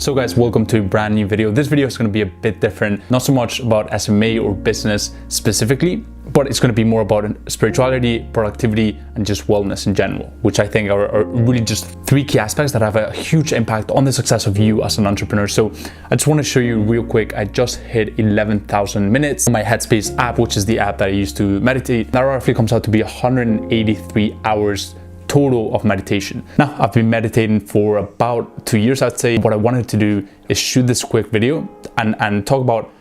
So guys, welcome to a brand new video. This video is going to be a bit different, not so much about SMA or business specifically, but it's going to be more about spirituality, productivity, and just wellness in general, which I think are really just three key aspects that have a huge impact on the success of you as an entrepreneur. So I just want to show you real quick, I just hit 11,000 minutes on my Headspace app, which is the app that I use to meditate. That roughly comes out to be 183 hours total of meditation. Now, I've been meditating for about 2 years, I'd say. What I wanted to do is shoot this quick video and talk about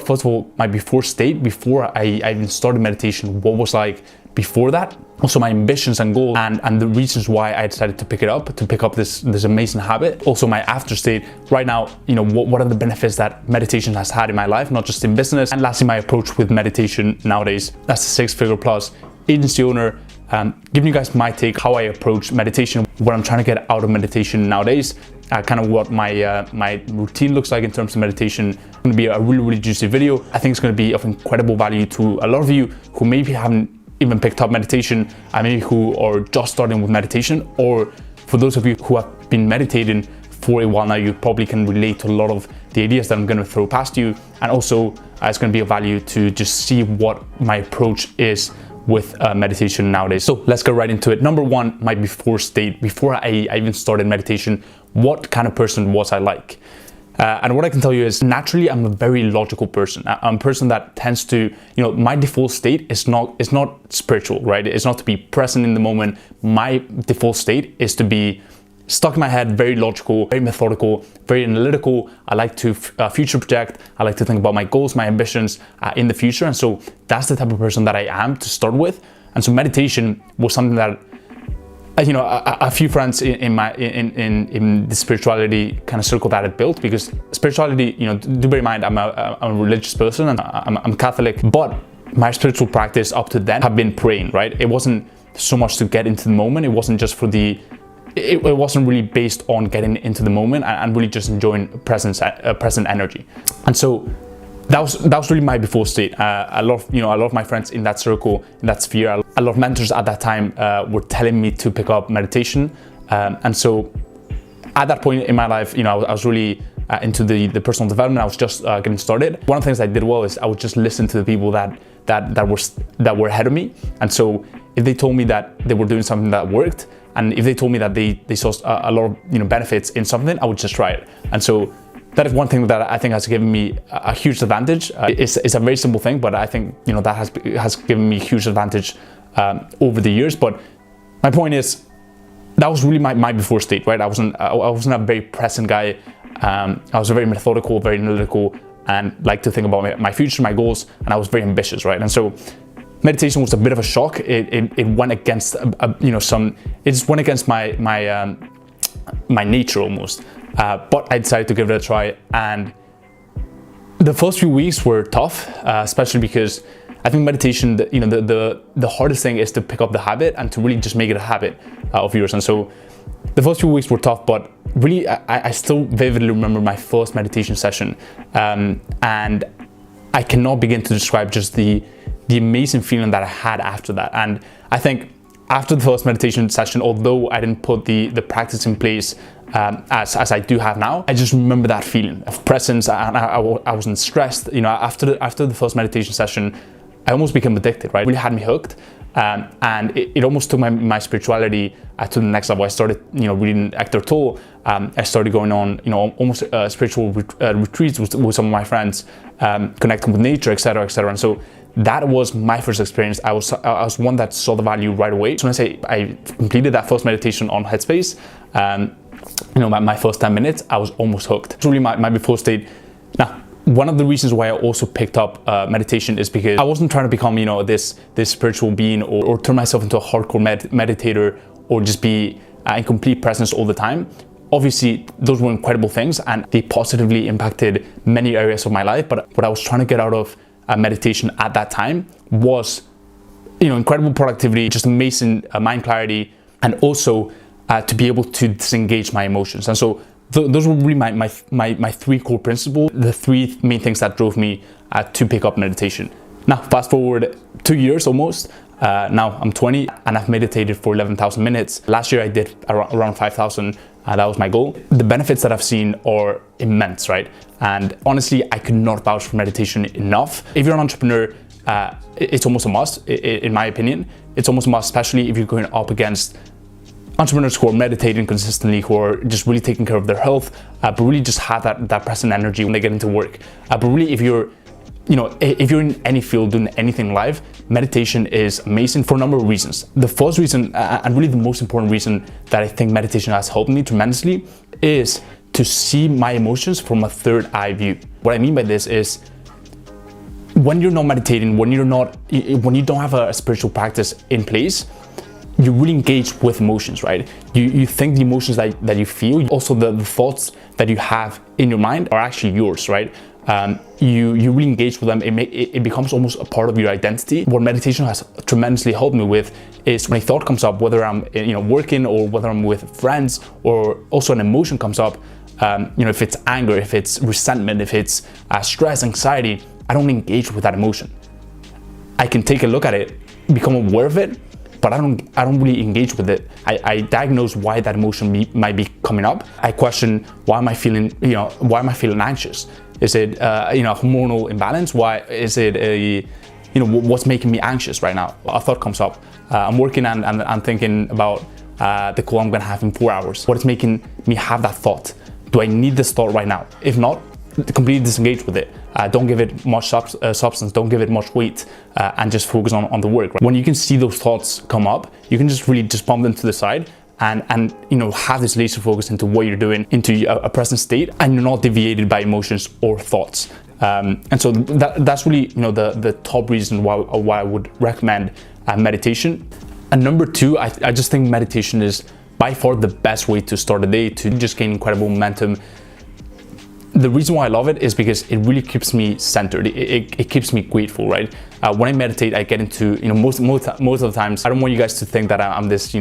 first of all my before state, before I even started meditation, what was like before that, also my ambitions and goals, and the reasons why I decided to pick up this amazing habit. Also my after state right now, you know, what are the benefits that meditation has had in my life, not just in business, and lastly my approach with meditation nowadays as a 6-figure plus agency owner. Giving you guys my take, how I approach meditation, what I'm trying to get out of meditation nowadays, kind of what my routine looks like in terms of meditation. It's going to be a really juicy video. I think it's going to be of incredible value to a lot of you who maybe haven't even picked up meditation, and maybe who are just starting with meditation, or for those of you who have been meditating for a while now, you probably can relate to a lot of the ideas that I'm going to throw past you. And also it's going to be of value to just see what my approach is with meditation nowadays. So let's go right into it. Number one, my before state, before I even started meditation, what kind of person was I like? And what I can tell you is naturally I'm a very logical person. I'm a person that tends to, you know, my default state is not spiritual, right? It's not to be present in the moment. My default state is to be stuck in my head, very logical, very methodical, very analytical. I like to future project. I like to think about my goals, my ambitions in the future. And so that's the type of person that I am to start with. And so meditation was something that, you know, a few friends in the spirituality kind of circle that I built, because spirituality, you know, do bear in mind, I'm a religious person and I'm Catholic, but my spiritual practice up to then have been praying, right? It wasn't so much to get into the moment. It wasn't just for it wasn't really based on getting into the moment and really just enjoying present energy. And so that was really my before state. A lot of my friends in that circle, in that sphere, a lot of mentors at that time were telling me to pick up meditation. And so at that point in my life, you know, I was really into the personal development. I was just getting started. One of the things I did well is I would just listen to the people that were ahead of me. And so if they told me that they were doing something that worked, and if they told me that they saw a lot of, you know, benefits in something, I would just try it. And so that is one thing that I think has given me a huge advantage. It's a very simple thing, but I think, you know, that has given me a huge advantage over the years. But my point is, that was really my before state, right? I wasn't a very present guy. I was very methodical, very analytical, and like to think about my future, my goals, and I was very ambitious, right? And so meditation was a bit of a shock. It went against, you know, it just went against my nature almost. But I decided to give it a try, and the first few weeks were tough, especially because I think meditation, you know, the hardest thing is to pick up the habit and to really just make it a habit of yours. And so the first few weeks were tough, but really I still vividly remember my first meditation session, and I cannot begin to describe just the amazing feeling that I had after that. And I think after the first meditation session, although I didn't put the practice in place as I do have now, I just remember that feeling of presence, and I wasn't stressed. You know, after the first meditation session, I almost became addicted, right? It really had me hooked. And it almost took my spirituality to the next level. I started, you know, reading Eckhart Tolle. I started going on, you know, almost spiritual retreats with some of my friends, connecting with nature, etc., etc. And so that was my first experience. I was one that saw the value right away. So when I say I completed that first meditation on Headspace, you know, my first 10 minutes, I was almost hooked. It's really my before state. Now, one of the reasons why I also picked up meditation is because I wasn't trying to become, you know, this spiritual being or turn myself into a hardcore meditator or just be in complete presence all the time. Obviously, those were incredible things and they positively impacted many areas of my life. But what I was trying to get out of meditation at that time was, you know, incredible productivity, just amazing mind clarity, and also to be able to disengage my emotions. And so those were really my three core principles, the three main things that drove me to pick up meditation. Now, fast forward 2 years almost. Now I'm 20 and I've meditated for 11,000 minutes. Last year I did around 5,000 That was my goal. The benefits that I've seen are immense, right? And honestly, I could not vouch for meditation enough. If you're an entrepreneur, it's almost a must, in my opinion. It's almost a must, especially if you're going up against entrepreneurs who are meditating consistently, who are just really taking care of their health, but really just have that present energy when they get into work. But really, if you're in any field doing anything in life, meditation is amazing for a number of reasons. The first reason, and really the most important reason that I think meditation has helped me tremendously, is to see my emotions from a third eye view. What I mean by this is, when you're not meditating, when you don't have a spiritual practice in place, you really engage with emotions, right? You think the emotions that you feel, also the thoughts that you have in your mind are actually yours, right? You really engage with them. It becomes almost a part of your identity. What meditation has tremendously helped me with is when a thought comes up, whether I'm working or whether I'm with friends, or also an emotion comes up, if it's anger, if it's resentment, if it's stress, anxiety, I don't engage with that emotion. I can take a look at it, become aware of it, but I don't really engage with it. I diagnose why that emotion might be coming up. I question, why am I feeling anxious? Is it a hormonal imbalance? Why is it what's making me anxious right now? A thought comes up. I'm working and I'm thinking about the call I'm gonna have in 4 hours. What is making me have that thought? Do I need this thought right now? If not, completely disengage with it. Don't give it much substance, don't give it much weight, and just focus on the work. Right? When you can see those thoughts come up, you can just really bump them to the side and have this laser focus into what you're doing, into a present state, and you're not deviated by emotions or thoughts. And so that's really the top reason why I would recommend meditation. And number two, I just think meditation is by far the best way to start a day, to just gain incredible momentum. The reason why I love it is because it really keeps me centered. It keeps me grateful, right? When I meditate, I get into, most of the times, I don't want you guys to think that I'm this,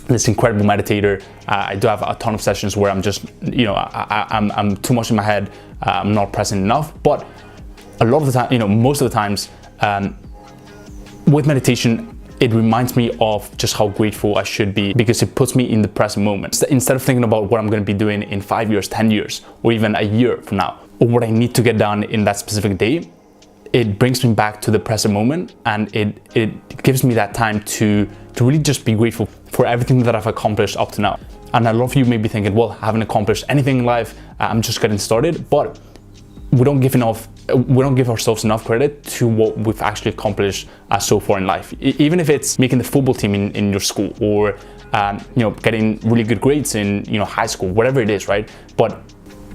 this incredible meditator. I do have a ton of sessions where I'm just, I'm too much in my head. I'm not present enough. But a lot of the time, most of the times, with meditation, it reminds me of just how grateful I should be, because it puts me in the present moment. Instead of thinking about what I'm going to be doing in 5 years, 10 years, or even a year from now, or what I need to get done in that specific day, it brings me back to the present moment, and it gives me that time to really just be grateful for everything that I've accomplished up to now. And a lot of you may be thinking, well, I haven't accomplished anything in life, I'm just getting started. But we don't give ourselves enough credit to what we've actually accomplished so far in life. Even if it's making the football team in your school, or getting really good grades in high school, whatever it is, right? But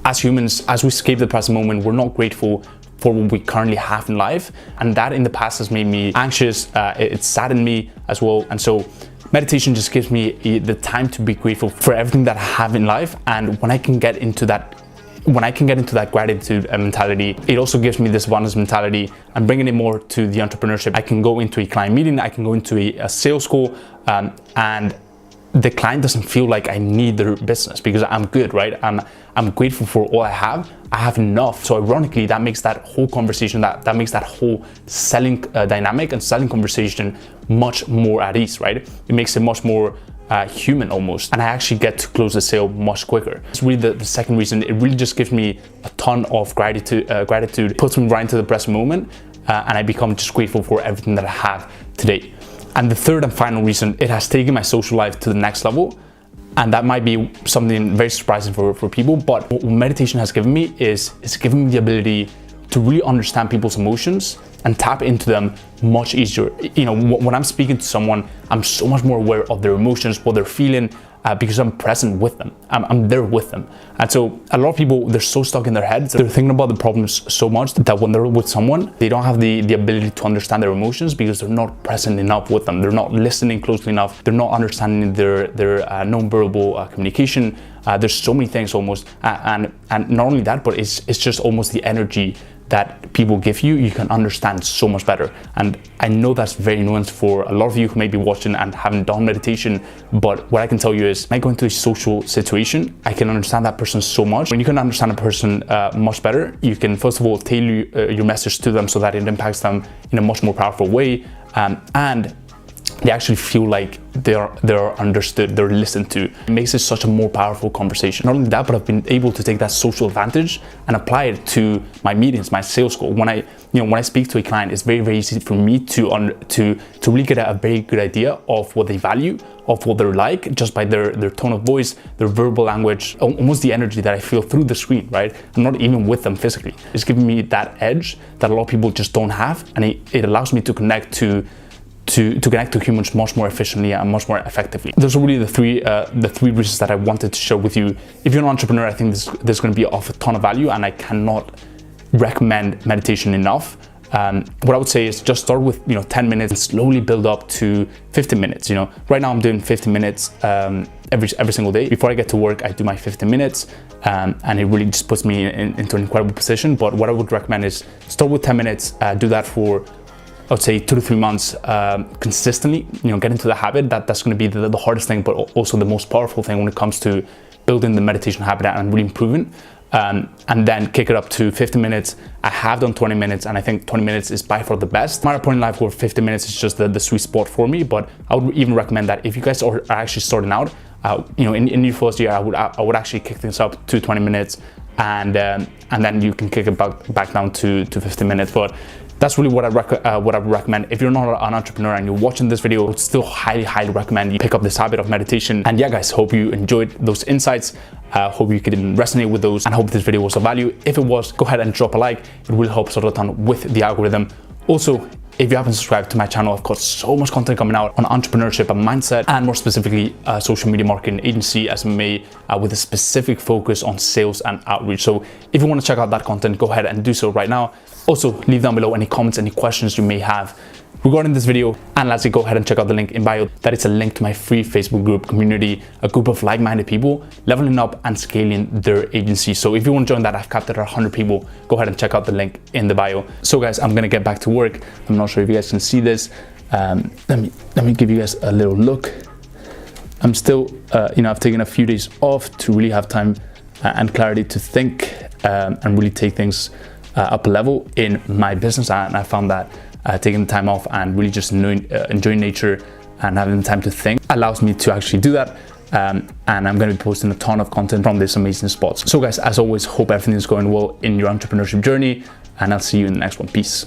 as humans, as we escape the present moment, we're not grateful for what we currently have in life, and that in the past has made me anxious. It saddened me as well. And so meditation just gives me the time to be grateful for everything that I have in life. And when I can get into that gratitude mentality, it also gives me this abundance mentality. I'm bringing it more to the entrepreneurship. I can go into a client meeting, I can go into a sales call, and the client doesn't feel like I need their business, because I'm good, right? I'm grateful for all I have. I have enough. So ironically, that makes that whole conversation, that makes that whole selling dynamic and selling conversation much more at ease, right? It makes it much more human almost, and I actually get to close the sale much quicker. It's really the second reason. It really just gives me a ton of gratitude, puts me right into the present moment, and I become just grateful for everything that I have today. And the third and final reason, it has taken my social life to the next level. And that might be something very surprising for people, but what meditation has given me is it's given me the ability to really understand people's emotions and tap into them much easier. When I'm speaking to someone, I'm so much more aware of their emotions, what they're feeling, because I'm present with them. I'm there with them. And so a lot of people, they're so stuck in their heads, they're thinking about the problems so much that when they're with someone, they don't have the ability to understand their emotions, because they're not present enough with them. They're not listening closely enough. They're not understanding their non-verbal communication. There's so many things almost, and not only that, but it's just almost the energy that people give you. You can understand so much better. And I know that's very nuanced for a lot of you who may be watching and haven't done meditation, but what I can tell you is, when I go into a social situation, I can understand that person so much. When you can understand a person much better, you can first of all tailor your message to them so that it impacts them in a much more powerful way. And they actually feel like they're understood, they're listened to. It makes it such a more powerful conversation. Not only that, but I've been able to take that social advantage and apply it to my meetings, my sales call. When I speak to a client, it's very, very easy for me to really get a very good idea of what they value, of what they're like, just by their tone of voice, their verbal language, almost the energy that I feel through the screen, right? I'm not even with them physically. It's giving me that edge that a lot of people just don't have, and it allows me to connect to humans much more efficiently and much more effectively. Those are really the three reasons that I wanted to share with you. If you're an entrepreneur, I think there's going to be of a ton of value, and I cannot recommend meditation enough. What I would say is just start with 10 minutes and slowly build up to 15 minutes. Right now I'm doing 15 minutes every single day. Before I get to work, I do my 15 minutes, and it really just puts me into an incredible position. But what I would recommend is start with 10 minutes, do that for, I would say, 2 to 3 months consistently. Get into the habit. That's going to be the hardest thing, but also the most powerful thing when it comes to building the meditation habit and really improving. And then kick it up to 50 minutes. I have done 20 minutes, and I think 20 minutes is by far the best. I'm at a point in life where 50 minutes is just the sweet spot for me, but I would even recommend that if you guys are actually starting out, in your first year, I would actually kick things up to 20 minutes, and then you can kick it back down to 50 minutes. But that's really what I would recommend. If you're not an entrepreneur and you're watching this video, I would still highly recommend you pick up this habit of meditation. And yeah, guys, hope you enjoyed those insights. Hope you could resonate with those, and hope this video was of value. If it was, go ahead and drop a like. It will help us a ton with the algorithm. Also, if you haven't subscribed to my channel, I've got so much content coming out on entrepreneurship and mindset, and more specifically, social media marketing agency, SMA, with a specific focus on sales and outreach. So if you want to check out that content, go ahead and do so right now. Also, leave down below any comments, any questions you may have regarding this video. And lastly, go ahead and check out the link in bio. That is a link to my free Facebook group community, a group of like-minded people leveling up and scaling their agency. So if you want to join that, I've capped it at 100 people. Go ahead and check out the link in the bio. So guys, I'm gonna get back to work. I'm not sure if you guys can see this. Let me give you guys a little look. I'm still, I've taken a few days off to really have time and clarity to think and really take things up a level in my business. And I found that taking the time off and really just enjoying nature and having the time to think allows me to actually do that. And I'm going to be posting a ton of content from this amazing spot. So guys, as always, hope everything is going well in your entrepreneurship journey, and I'll see you in the next one. Peace.